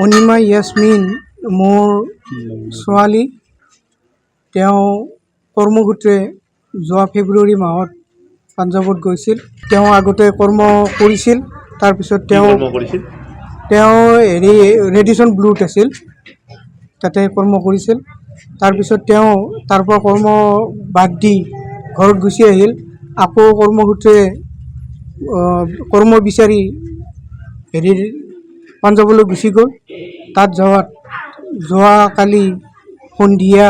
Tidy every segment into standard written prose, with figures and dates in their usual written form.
অনিমা ইয়াসমিন মোৰ ছোৱালী। তেওঁ কৰ্মসূত্ৰে যোৱা ফেব্ৰুৱাৰী মাহত পাঞ্জাৱত গৈছিল। তেওঁ আগতে কৰ্ম কৰিছিল, তাৰপিছত তেওঁ ৰেডিশ্যন ব্লুত আছিল, তাতে কৰ্ম কৰিছিল। তাৰপিছত তেওঁ তাৰ পৰা কৰ্ম বাদ দি ঘৰত গুচি আহিল। আকৌ কৰ্মসূত্ৰে কৰ্ম বিচাৰি পাঞ্জাৱলৈ গুচি গ'ল। তাত যোৱাকালি সন্ধিয়া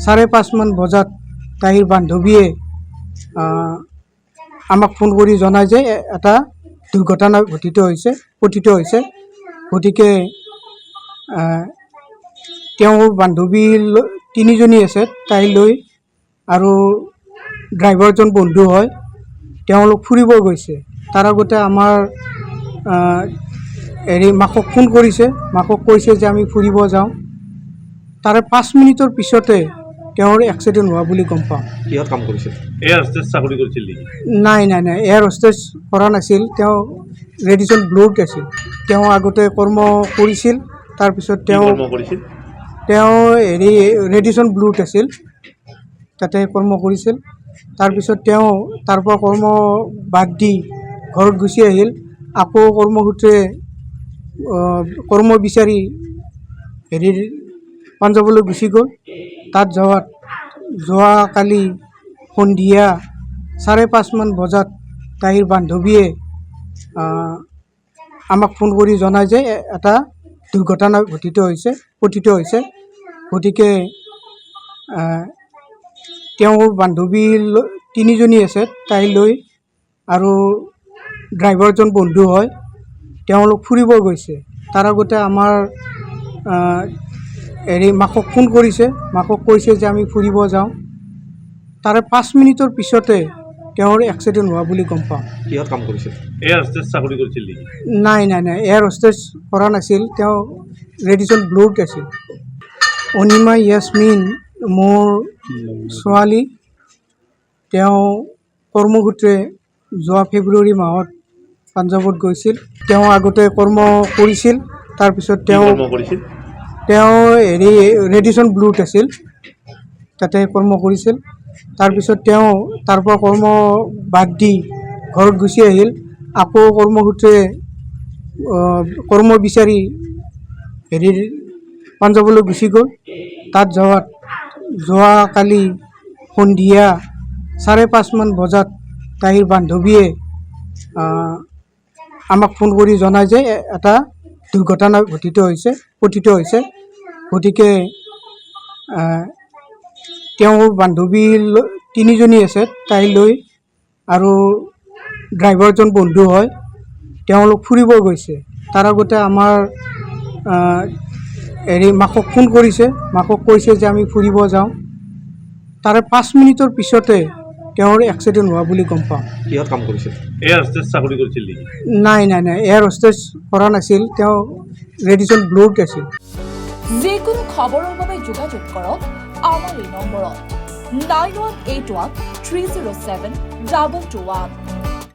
5:30 মান বজাত তাইৰ বান্ধৱীয়ে আমাক ফোন কৰি জনায় যে এটা দুৰ্ঘটনা পতিত হৈছে। গতিকে তেওঁৰ বান্ধৱী 3জনী আছে, তাইলৈ আৰু ড্ৰাইভাৰজন বন্ধু হয়, তেওঁলোক ফুৰিব গৈছে। তাৰ আগতে আমাৰ মাকক ফোন কৰিছে, মাকক কৈছে যে আমি ফুৰিব যাওঁ। তাৰে 5 মিনিটৰ পিছতে তেওঁৰ এক্সিডেণ্ট হোৱা বুলি গম পাওঁ। কিহত কাম কৰিছিল? এয়াৰ হোষ্টেজ চাকৰি কৰিছিল নেকি? নাই, এয়াৰ হোষ্টেজ কৰা নাছিল, তেওঁ ৰেডিশ্যন ব্লুত আছিল। তেওঁ আগতে কৰ্ম কৰিছিল, তাৰপিছত তেওঁ ৰেডিশ্যন ব্লুত আছিল, তাতে কৰ্ম কৰিছিল। তাৰপিছত তেওঁ তাৰ পৰা কৰ্ম বাদ দি ঘৰত গুচি আহিল। আকৌ কৰ্মসূত্ৰে কৰ্ম বিচাৰি পাঞ্জাৱলৈ গুচি গ'ল। তাত যোৱাকালি সন্ধিয়া 5:30 মান বজাত তাইৰ বান্ধৱীয়ে আমাক ফোন কৰি জনায় যে এটা দুৰ্ঘটনা পতিত হৈছে। গতিকে তেওঁৰ বান্ধৱী 3জনী আছে, তাইলৈ আৰু ড্ৰাইভাৰজন বন্ধু হয়, তেওঁলোক ফুৰিব গৈছে। তাৰ আগতে আমাৰ মাকক ফোন কৰিছে, মাকক কৈছে যে আমি ফুৰিব যাওঁ। তাৰে 5 মিনিটৰ পিছতে তেওঁৰ এক্সিডেণ্ট হোৱা বুলি গম পাওঁ। কিহত কাম কৰিছিল? এয়াৰ হোষ্টেজ চাকৰি কৰিছিল নেকি? নাই, এয়াৰ হোষ্টেজ কৰা নাছিল, তেওঁ ৰেডিশ্যন ব্লুত আছিল। অনিমা ইয়াসমিন মোৰ ছোৱালী। তেওঁ কৰ্মসূত্ৰে যোৱা ফেব্ৰুৱাৰী মাহত পাঞ্জাৱত গৈছিল। তেওঁ আগতে কৰ্ম কৰিছিল, তাৰপিছত তেওঁ ৰেডিশ্যন ব্লুত আছিল, তাতে কৰ্ম কৰিছিল। তাৰপিছত তেওঁ তাৰ পৰা কৰ্ম বাদ দি ঘৰত গুচি আহিল। আকৌ কৰ্মসূত্ৰে কৰ্ম বিচাৰি পাঞ্জাৱলৈ গুচি গ'ল। তাত যোৱাকালি সন্ধিয়া 5:30 মান বজাত তাইৰ বান্ধৱীয়ে আমাক ফোন কৰি জনায় যে এটা দুৰ্ঘটনা পতিত হৈছে। গতিকে তেওঁৰ বান্ধৱী 3জনী আছে, তাইলৈ আৰু ড্ৰাইভাৰজন বন্ধু হয়, তেওঁলোক ফুৰিব গৈছে। তাৰ আগতে আমাৰ মাকক ফোন কৰিছে, মাকক কৈছে যে আমি ফুৰিব যাওঁ। তাৰে 5 মিনিটৰ পিছতে তেওঁৰ এক্সিডেণ্ট হোৱা বুলি গম পাওঁ। কিহত কাম কৰিছিল? এয়াৰ হোষ্টেজ চাকৰি কৰিছিল নেকি? নাই, এয়াৰ হোষ্টেজ কৰা নাছিল, তেওঁ ৰেডিশ্যন ব্লুত আছিল। যিকোনো খবৰৰ বাবে যোগাযোগ কৰক আমাৰ এই নম্বৰত 9181 307 2221।